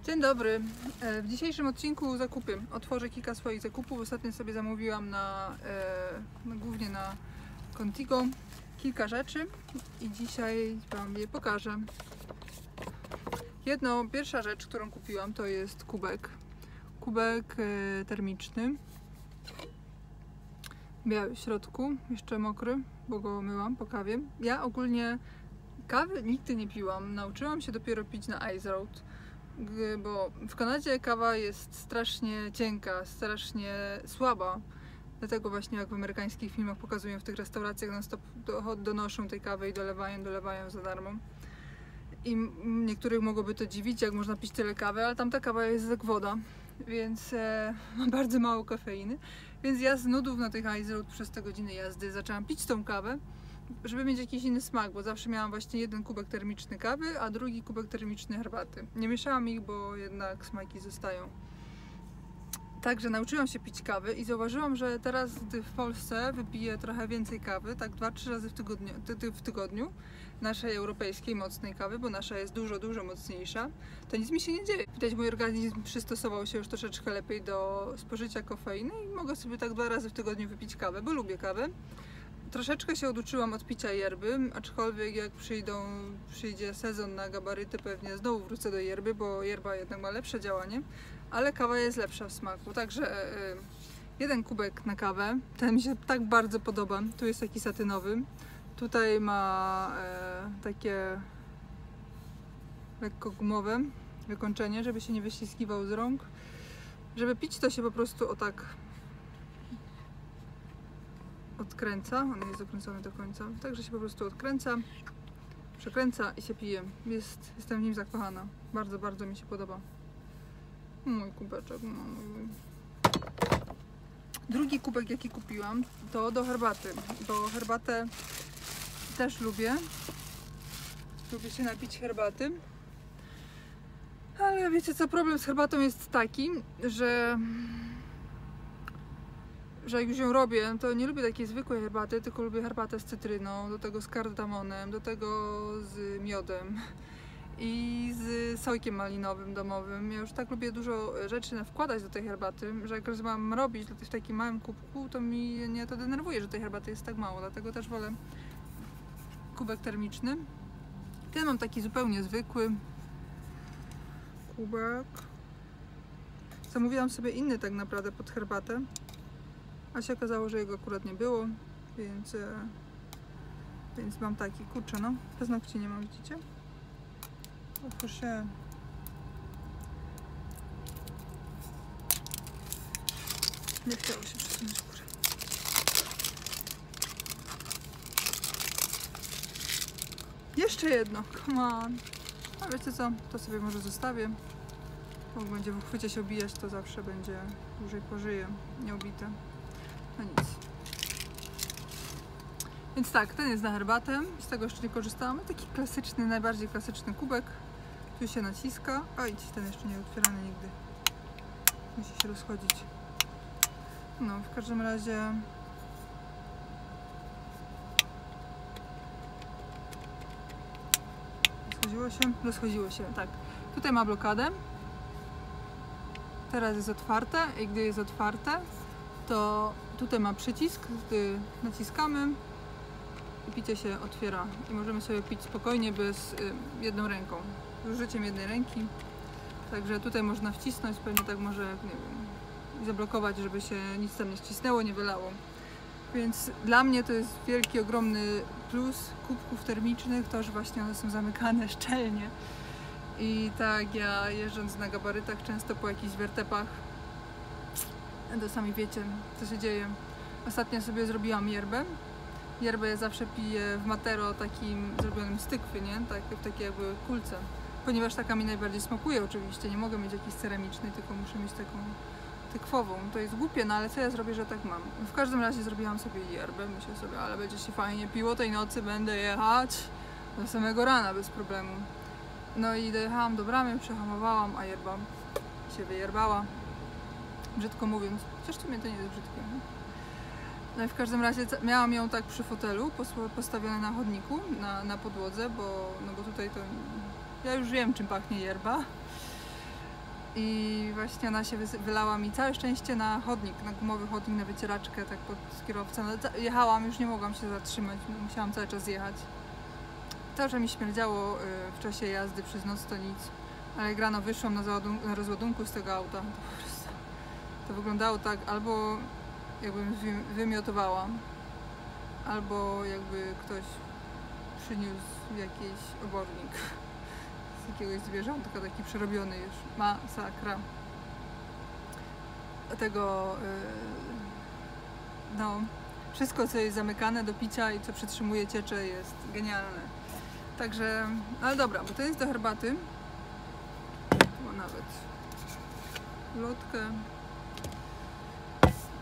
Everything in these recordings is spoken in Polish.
Dzień dobry. W dzisiejszym odcinku zakupy. Otworzę kilka swoich zakupów. Ostatnio sobie zamówiłam głównie na Contigo kilka rzeczy i dzisiaj Wam je pokażę. Pierwsza rzecz, którą kupiłam, to jest kubek. Kubek termiczny. Biały w środku, jeszcze mokry, bo go myłam po kawie. Ja ogólnie kawy nigdy nie piłam. Nauczyłam się dopiero pić na Ice Road, bo w Kanadzie kawa jest strasznie cienka, strasznie słaba. Dlatego właśnie jak w amerykańskich filmach pokazują, w tych restauracjach non stop donoszą tej kawy i dolewają za darmo. I niektórych mogłoby to dziwić, jak można pić tyle kawy, ale tamta kawa jest jak woda, więc ma bardzo mało kafeiny. Więc ja z nudów na tych Ice Road przez te godziny jazdy zaczęłam pić tą kawę, żeby mieć jakiś inny smak, bo zawsze miałam właśnie jeden kubek termiczny kawy, a drugi kubek termiczny herbaty. Nie mieszałam ich, bo jednak smaki zostają. Także nauczyłam się pić kawy i zauważyłam, że teraz, gdy w Polsce wypiję trochę więcej kawy, tak 2-3 razy w tygodniu, naszej europejskiej mocnej kawy, bo nasza jest dużo mocniejsza, to nic mi się nie dzieje. Widać, mój organizm przystosował się już troszeczkę lepiej do spożycia kofeiny i mogę sobie tak 2 razy w tygodniu wypić kawę, bo lubię kawę. Troszeczkę się oduczyłam od picia yerby, aczkolwiek jak przyjdzie sezon na gabaryty, pewnie znowu wrócę do yerby, bo yerba jednak ma lepsze działanie, ale kawa jest lepsza w smaku, także jeden kubek na kawę, ten mi się tak bardzo podoba, tu jest taki satynowy, tutaj ma takie lekko gumowe wykończenie, żeby się nie wyślizgiwał z rąk. Żeby pić, to się po prostu o tak odkręca, on jest dokręcony do końca, także się po prostu odkręca, przekręca i się pije. Jestem w nim zakochana, bardzo mi się podoba. Mój kubeczek, mój. Drugi kubek, jaki kupiłam, to do herbaty, bo herbatę też lubię się napić herbaty, ale wiecie co, problem z herbatą jest taki, że jak już ją robię, to nie lubię takiej zwykłej herbaty, tylko lubię herbatę z cytryną, do tego z kardamonem, do tego z miodem i z sojkiem malinowym domowym. Ja już tak lubię dużo rzeczy wkładać do tej herbaty, że jak mam robić w takim małym kubku, to mnie to denerwuje, że tej herbaty jest tak mało, dlatego też wolę kubek termiczny. Ten mam taki zupełnie zwykły kubek. Zamówiłam sobie inny tak naprawdę pod herbatę, a się okazało, że jego akurat nie było, więc mam taki, kurczę no, paznokci nie mam, widzicie? Otwórz się. Nie chciało się przesunąć w górę. Jeszcze jedno, come on. A wiecie co, to sobie może zostawię. Bo jak będzie w uchwycie się obijać, to zawsze będzie dłużej pożyje, nieobite. No nic. Więc tak, ten jest na herbatę, z tego jeszcze nie korzystałam. Taki klasyczny, najbardziej klasyczny kubek. Tu się naciska. Oj, ten jeszcze nie otwierany nigdy. Musi się rozchodzić. No, w każdym razie rozchodziło się, tak. Tutaj ma blokadę. Teraz jest otwarte i gdy jest otwarte, to tutaj ma przycisk, gdy naciskamy i picie się otwiera i możemy sobie pić spokojnie jedną ręką, z użyciem jednej ręki. Także tutaj można wcisnąć, pewnie tak może, nie wiem, zablokować, żeby się nic tam nie ścisnęło, nie wylało. Więc dla mnie to jest wielki, ogromny plus kubków termicznych, to, że właśnie one są zamykane szczelnie. I tak ja jeżdżąc na gabarytach często po jakichś wertepach, to sami wiecie, co się dzieje. Ostatnio sobie zrobiłam yerbę. Yerbę ja zawsze piję w matero takim zrobionym z tykwy, nie? Tak, w takiej jakby kulce. Ponieważ taka mi najbardziej smakuje oczywiście, nie mogę mieć jakiejś ceramicznej, tylko muszę mieć taką tykwową. To jest głupie, no ale co ja zrobię, że tak mam? W każdym razie zrobiłam sobie yerbę, myślę sobie, ale będzie się fajnie piło, tej nocy będę jechać do samego rana bez problemu. No i dojechałam do bramy, przehamowałam, a yerba się wyjerbała. Brzydko mówiąc, chociaż w sumie to nie jest brzydkie. Nie? No i w każdym razie miałam ją tak przy fotelu, postawione na chodniku, na podłodze, bo tutaj to ja już wiem, czym pachnie yerba. I właśnie ona się wylała mi, całe szczęście, na chodnik, na gumowy chodnik, na wycieraczkę, tak pod kierowcą. No, jechałam, już nie mogłam się zatrzymać, musiałam cały czas jechać. To, że mi śmierdziało w czasie jazdy przez noc, to nic. Ale jak rano wyszłam na rozładunku z tego auta, to wyglądało tak, albo jakbym wymiotowała, albo jakby ktoś przyniósł jakiś obornik z jakiegoś zwierzątka, taki przerobiony już. Masakra. Dlatego no, wszystko, co jest zamykane do picia i co przytrzymuje ciecze, jest genialne. Także, ale dobra, bo to jest do herbaty. Bo nawet lotkę.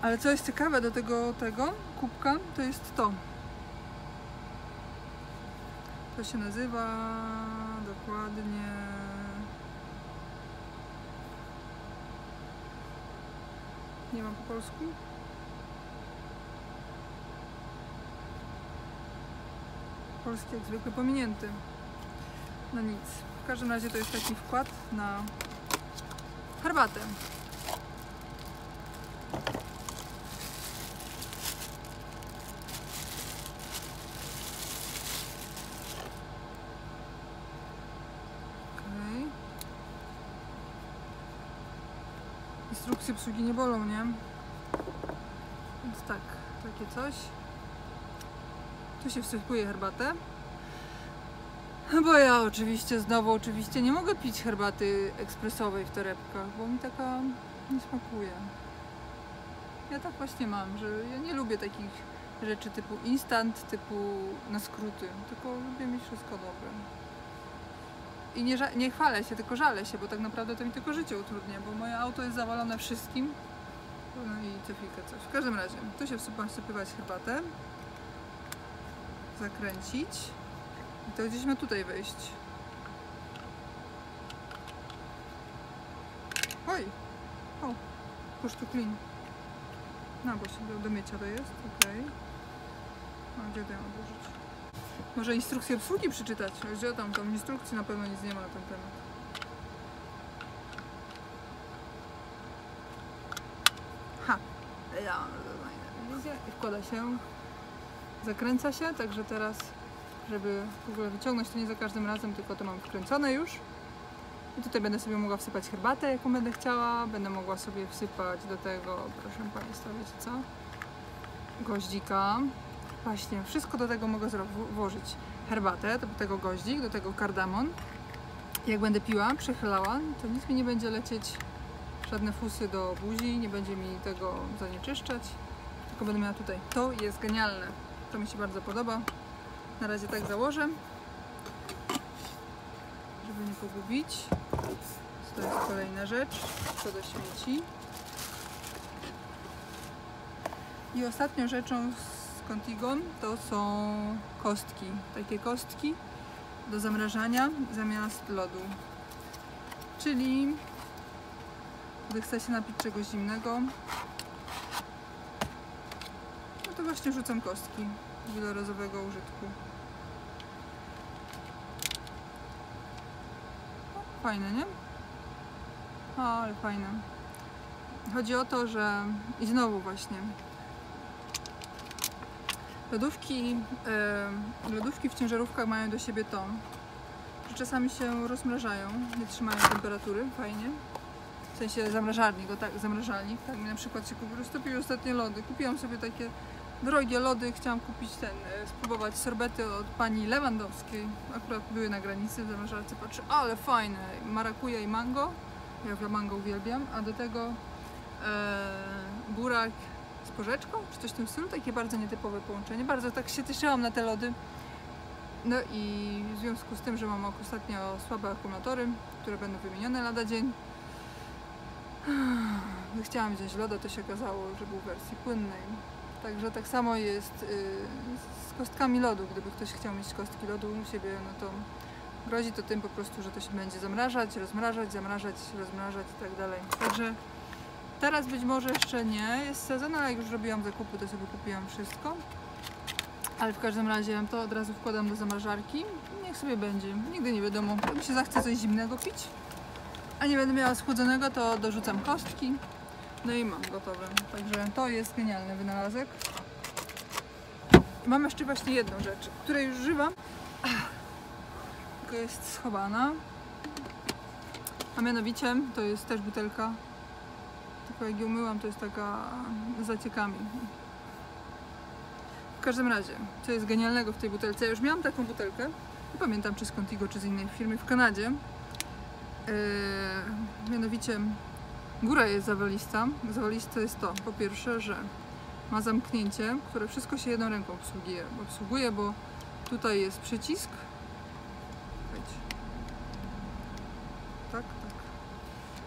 Ale co jest ciekawe do tego kubka, to jest to. To się nazywa dokładnie... Nie mam po polsku. Polski jak zwykle pominięty. No nic. W każdym razie to jest taki wkład na herbatę. Okay. Instrukcje obsługi nie bolą, nie? Więc tak, takie coś. Tu się wsypuje herbatę. Bo ja oczywiście nie mogę pić herbaty ekspresowej w torebkach, bo mi taka nie smakuje. Ja tak właśnie mam, że ja nie lubię takich rzeczy typu instant, typu na skróty, tylko lubię mieć wszystko dobre. I nie chwalę się, tylko żalę się, bo tak naprawdę to mi tylko życie utrudnia, bo moje auto jest zawalone wszystkim. No i co chwilkę coś. W każdym razie, tu się wsypywać herbatę, zakręcić. I to gdzieś ma tutaj wejść. Oj! O! Push to clean. No, bo się do mycia to jest. Okej. A gdzie to ja mam włożyć? Może instrukcję obsługi przeczytać? Gdzie tam instrukcji na pewno nic nie ma na ten temat. Ha! Ja i wkłada się. Zakręca się, także teraz, żeby w ogóle wyciągnąć, to nie za każdym razem, tylko to mam wkręcone już. I tutaj będę sobie mogła wsypać herbatę, jaką będę chciała. Będę mogła sobie wsypać do tego, proszę Państwa, wiecie co? Goździka. Właśnie, wszystko do tego mogę włożyć. Herbatę, do tego goździk, do tego kardamon. Jak będę piła, przechylała, to nic mi nie będzie lecieć, żadne fusy do buzi, nie będzie mi tego zanieczyszczać. Tylko będę miała tutaj. To jest genialne. To mi się bardzo podoba. Na razie tak założę, żeby nie pogubić. To jest kolejna rzecz, co do śmieci. I ostatnią rzeczą z Contigo to są kostki. Takie kostki do zamrażania zamiast lodu. Czyli gdy chce się napić czegoś zimnego, no to właśnie rzucam kostki wielorazowego użytku. Fajne, nie? O, ale fajne. Chodzi o to, że... I znowu właśnie lodówki w ciężarówkach mają do siebie to, że czasami się rozmrażają, nie trzymają temperatury, fajnie. W sensie zamrażalnik, zamrażalnik. Tak mi na przykład się roztopiły ostatnie lody. Kupiłam sobie takie drogie lody, chciałam kupić spróbować sorbety od pani Lewandowskiej. Akurat były na granicy w zamrażarce, patrzę, ale fajne, marakuja i mango. Ja mango uwielbiam, a do tego burak z porzeczką, czy coś w tym stylu, takie bardzo nietypowe połączenie. Bardzo tak się cieszyłam na te lody. No i w związku z tym, że mam ostatnio słabe akumulatory, które będą wymienione lada dzień, chciałam wziąć loda, to się okazało, że był w wersji płynnej. Także tak samo jest z kostkami lodu. Gdyby ktoś chciał mieć kostki lodu u siebie, no to grozi to tym po prostu, że to się będzie zamrażać, rozmrażać, zamrażać, rozmrażać i tak dalej. Także teraz być może jeszcze nie jest sezon, ale jak już robiłam zakupy, to sobie kupiłam wszystko. Ale w każdym razie to od razu wkładam do zamrażarki. Niech sobie będzie. Nigdy nie wiadomo, jak mi się zachce coś zimnego pić. A a nie będę miała schłodzonego, to dorzucam kostki. No i mam gotowe. Także to jest genialny wynalazek. Mam jeszcze właśnie jedną rzecz, której już używam, tylko jest schowana. A mianowicie to jest też butelka, tylko jak ją umyłam, to jest taka z zaciekami. W każdym razie, co jest genialnego w tej butelce? Ja już miałam taką butelkę, nie pamiętam czy z Contigo, czy z innej firmy w Kanadzie. Mianowicie góra jest zawalista. Zawaliste jest to, po pierwsze, że ma zamknięcie, które wszystko się jedną ręką obsługuje, bo tutaj jest przycisk. Tak.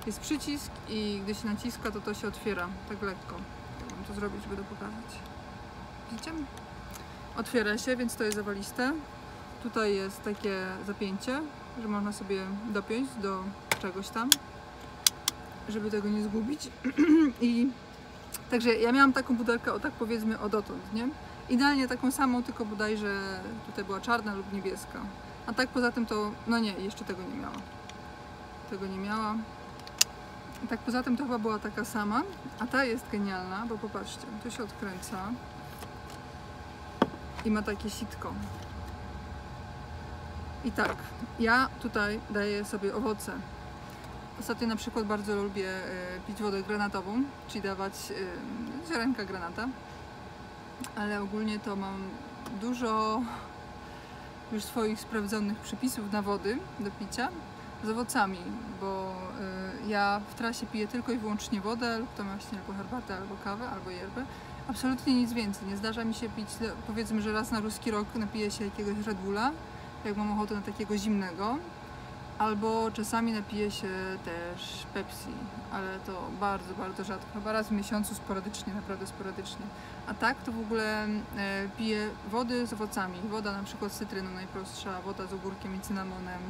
Jest przycisk i gdy się naciska, to się otwiera tak lekko. Chciałabym to zrobić, żeby to pokazać. Widzicie? Otwiera się, więc to jest zawaliste. Tutaj jest takie zapięcie, że można sobie dopiąć do czegoś tam, żeby tego nie zgubić. I także ja miałam taką butelkę, o tak powiedzmy, o dotąd, nie? Idealnie taką samą, tylko bodajże tutaj była czarna lub niebieska. A tak poza tym to, no nie, jeszcze tego nie miała. Tego nie miała. I tak poza tym to chyba była taka sama, a ta jest genialna, bo popatrzcie, tu się odkręca i ma takie sitko. I tak, ja tutaj daję sobie owoce. Ostatnio na przykład bardzo lubię pić wodę granatową, czyli dawać ziarenka granata, ale ogólnie to mam dużo już swoich sprawdzonych przepisów na wody do picia z owocami, bo ja w trasie piję tylko i wyłącznie wodę, lub to właśnie albo herbatę, albo kawę, albo yerbę. Absolutnie nic więcej. Nie zdarza mi się pić, powiedzmy, że raz na ruski rok napiję się jakiegoś Red Bulla, jak mam ochotę na takiego zimnego, albo czasami napiję się też Pepsi, ale to bardzo, bardzo rzadko, chyba raz w miesiącu, sporadycznie, naprawdę sporadycznie. A tak to w ogóle piję wody z owocami. Woda na przykład z cytryną najprostsza, woda z ogórkiem i cynamonem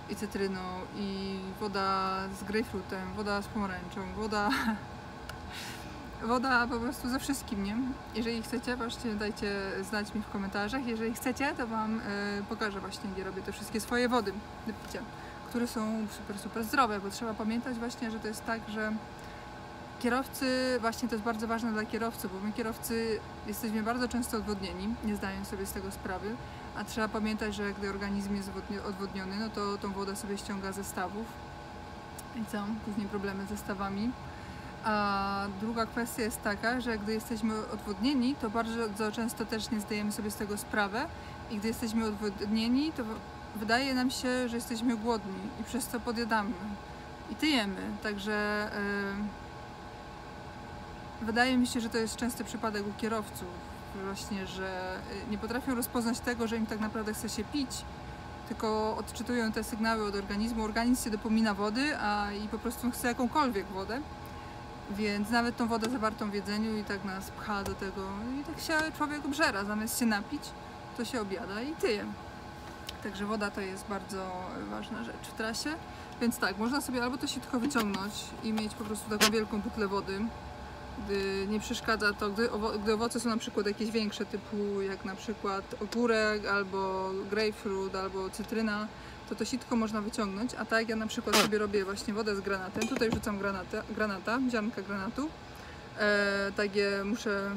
i cytryną, i woda z grejpfrutem, woda z pomarańczą, woda po prostu ze wszystkim, nie? Jeżeli chcecie, właśnie dajcie znać mi w komentarzach. Jeżeli chcecie, to Wam pokażę właśnie, gdzie robię te wszystkie swoje wody do picia, które są super, super zdrowe, bo trzeba pamiętać właśnie, że to jest tak, że kierowcy, właśnie to jest bardzo ważne dla kierowców, bo my kierowcy jesteśmy bardzo często odwodnieni, nie zdając sobie z tego sprawy, a trzeba pamiętać, że gdy organizm jest odwodniony, no to tą wodę sobie ściąga ze stawów i są później problemy ze stawami. A druga kwestia jest taka, że gdy jesteśmy odwodnieni, to bardzo często też nie zdajemy sobie z tego sprawy i gdy jesteśmy odwodnieni, to wydaje nam się, że jesteśmy głodni i przez to podjadamy i tyjemy, także wydaje mi się, że to jest częsty przypadek u kierowców właśnie, że nie potrafią rozpoznać tego, że im tak naprawdę chce się pić, tylko odczytują te sygnały od organizmu. Organizm się dopomina wody, i po prostu chce jakąkolwiek wodę, więc nawet tą wodę zawartą w jedzeniu i tak nas pcha do tego i tak się człowiek obżera, zamiast się napić, to się objada i tyje. Także woda to jest bardzo ważna rzecz w trasie, więc tak, można sobie albo to sitko wyciągnąć i mieć po prostu taką wielką butlę wody, gdy nie przeszkadza to, gdy owoce są na przykład jakieś większe, typu jak na przykład ogórek, albo grapefruit, albo cytryna, to sitko można wyciągnąć, a tak ja na przykład sobie robię właśnie wodę z granatem, tutaj rzucam granata, ziarnka granatu, tak je muszę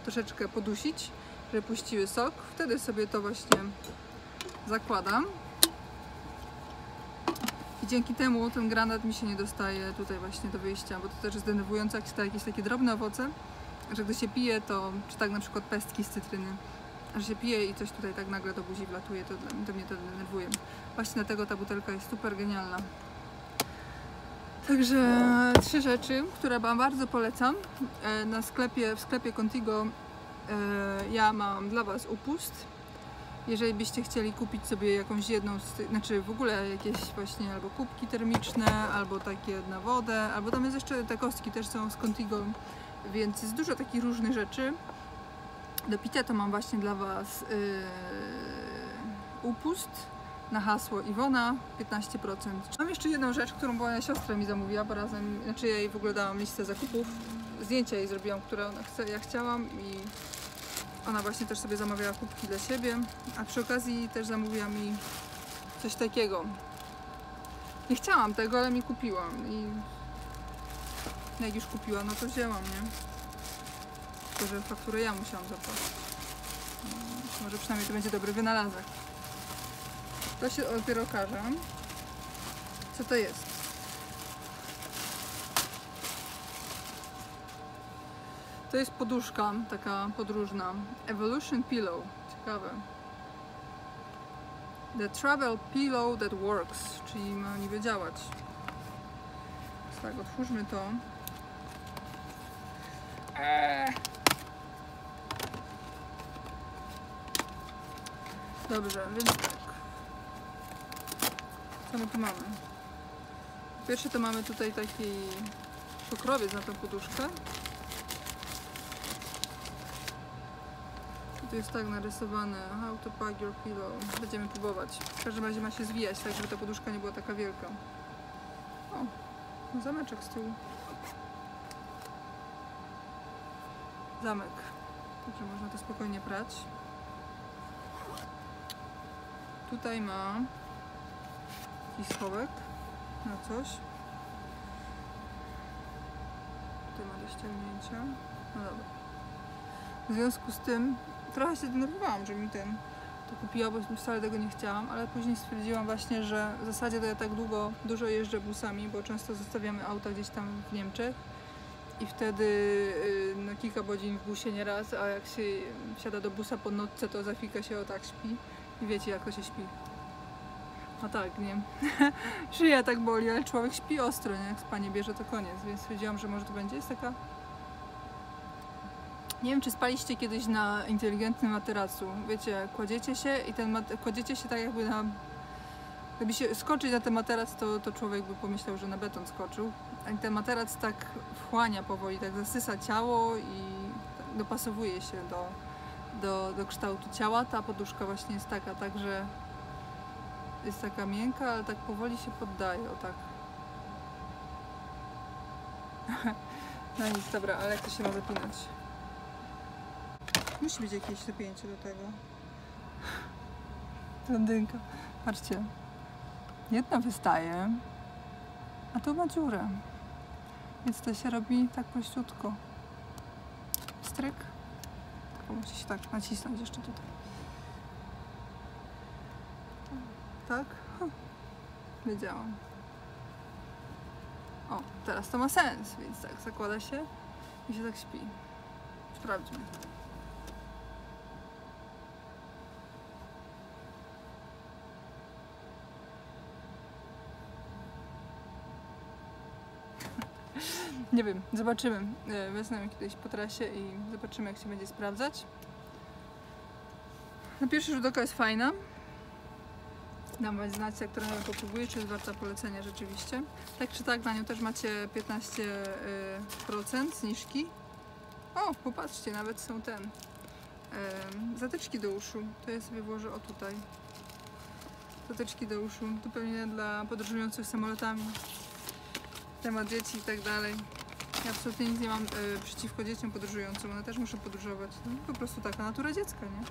troszeczkę podusić, żeby puściły sok, wtedy sobie to właśnie zakładam i dzięki temu ten granat mi się nie dostaje tutaj właśnie do wyjścia, bo to też jest denerwujące, jak się da jakieś takie drobne owoce, że gdy się pije, to, czy tak na przykład pestki z cytryny, że się pije i coś tutaj tak nagle do buzi wlatuje, to mnie to denerwuje. Właśnie dlatego ta butelka jest super genialna. Także 3 rzeczy, które Wam bardzo polecam. W sklepie Contigo ja mam dla Was upust. Jeżeli byście chcieli kupić sobie jakąś jedną, znaczy w ogóle jakieś właśnie albo kubki termiczne, albo takie na wodę, albo tam jest jeszcze te kostki też są z Contigo, więc jest dużo takich różnych rzeczy. Do picia to mam właśnie dla Was upust na hasło Iwona 15%. Mam jeszcze jedną rzecz, którą moja siostra mi zamówiła, bo razem, znaczy ja jej w ogóle dałam listę zakupów, zdjęcia jej zrobiłam, które ona chce, ja chciałam, i ona właśnie też sobie zamawiała kubki dla siebie, a przy okazji też zamówiła mi coś takiego. Nie chciałam tego, ale mi kupiłam i jak już kupiłam, no to wzięłam, nie? Tylko, że fakturę ja musiałam zapłacić. Może przynajmniej to będzie dobry wynalazek. To się dopiero okaże. Co to jest? To jest poduszka, taka podróżna. Evolution Pillow. Ciekawe. The Travel Pillow That Works, czyli ma niby działać. Więc tak, otwórzmy to. Dobrze, więc tak. Co my tu mamy? Po pierwsze to mamy tutaj taki pokrowiec na tą poduszkę. Tu jest tak narysowane how to pack your pillow. Będziemy próbować. W każdym razie ma się zwijać, tak żeby ta poduszka nie była taka wielka. O, zameczek z tyłu. Zamek. Także można to spokojnie prać. Tutaj ma jakiś schowek na coś. Tutaj ma do ściągnięcia. No dobra. W związku z tym trochę się denerwowałam, że mi to kupiła, bo wcale tego nie chciałam, ale później stwierdziłam właśnie, że w zasadzie to ja tak dużo jeżdżę busami, bo często zostawiamy auta gdzieś tam w Niemczech i wtedy na kilka godzin w busie nieraz, a jak się wsiada do busa po nocce, to za chwilkę się o tak śpi i wiecie jak to się śpi. No tak, nie? Szyja tak boli, ale człowiek śpi ostro, nie? Jak spanie bierze, to koniec, więc stwierdziłam, że może to będzie. Jest taka... Nie wiem, czy spaliście kiedyś na inteligentnym materacu. Wiecie, kładziecie się i kładziecie się tak jakby na... Gdyby się skoczyć na ten materac, to człowiek by pomyślał, że na beton skoczył. A ten materac tak wchłania powoli, tak zasysa ciało i dopasowuje się do kształtu ciała. Ta poduszka właśnie jest taka, także jest taka miękka, ale tak powoli się poddaje, o tak. No nic, dobra, ale jak to się ma zapinać? Musi być jakieś zapięcie do tego. Blondynka. Patrzcie. Jedna wystaje, a tu ma dziurę. Więc to się robi tak prościutko. Stryk. Tylko musi się tak nacisnąć jeszcze tutaj. Tak? Wiedziałam. O, teraz to ma sens, więc tak zakłada się i się tak śpi. Sprawdźmy. Nie wiem, zobaczymy. Wezmę kiedyś po trasie i zobaczymy, jak się będzie sprawdzać. Na pierwszy rzut oka jest fajna. Dam wam znać, jak trochę popróbuję, czy jest warta polecenia rzeczywiście. Tak czy tak, na nią też macie 15% zniżki. O, popatrzcie, nawet są zatyczki do uszu. To ja sobie włożę o tutaj. Zatyczki do uszu. To pewnie dla podróżujących samolotami. Temat dzieci i tak dalej. Ja absolutnie nic nie mam przeciwko dzieciom podróżującym. One też muszą podróżować. No, po prostu taka natura dziecka, nie?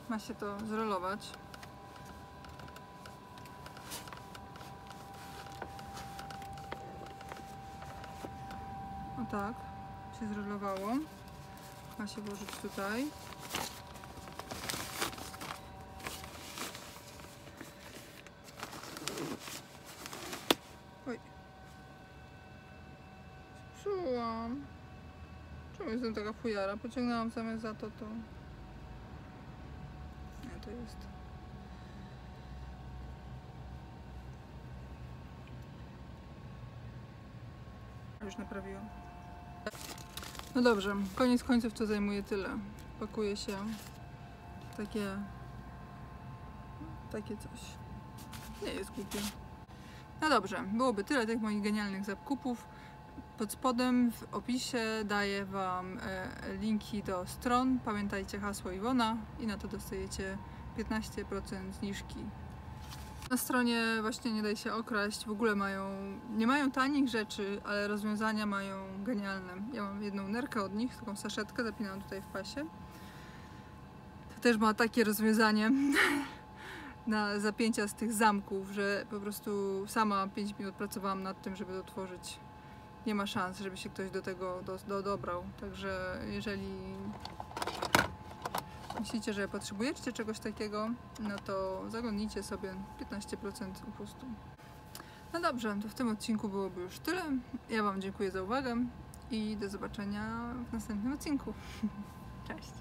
Ma się to zrolować. O tak, się zrolowało. Ma się włożyć tutaj. Oj. Psułam. Czemu jestem taka fujara? Pociągnęłam zamiast za to. Nie, to jest. Już naprawiłam. No dobrze, koniec końców to zajmuje tyle. Pakuje się takie coś. Nie jest głupie. No dobrze, byłoby tyle tych moich genialnych zakupów. Pod spodem w opisie daję wam linki do stron. Pamiętajcie hasło Iwona i na to dostajecie 15% zniżki. Na stronie właśnie nie daj się okraść, w ogóle nie mają tanich rzeczy, ale rozwiązania mają genialne. Ja mam jedną nerkę od nich, taką saszetkę, zapinam tutaj w pasie. To też ma takie rozwiązanie na zapięcia z tych zamków, że po prostu sama 5 minut pracowałam nad tym, żeby to otworzyć. Nie ma szans, żeby się ktoś do tego dobrał. Także jeżeli myślicie, że potrzebujecie czegoś takiego, no to zaglądnijcie sobie 15% upustu. No dobrze, to w tym odcinku byłoby już tyle. Ja Wam dziękuję za uwagę i do zobaczenia w następnym odcinku. Cześć!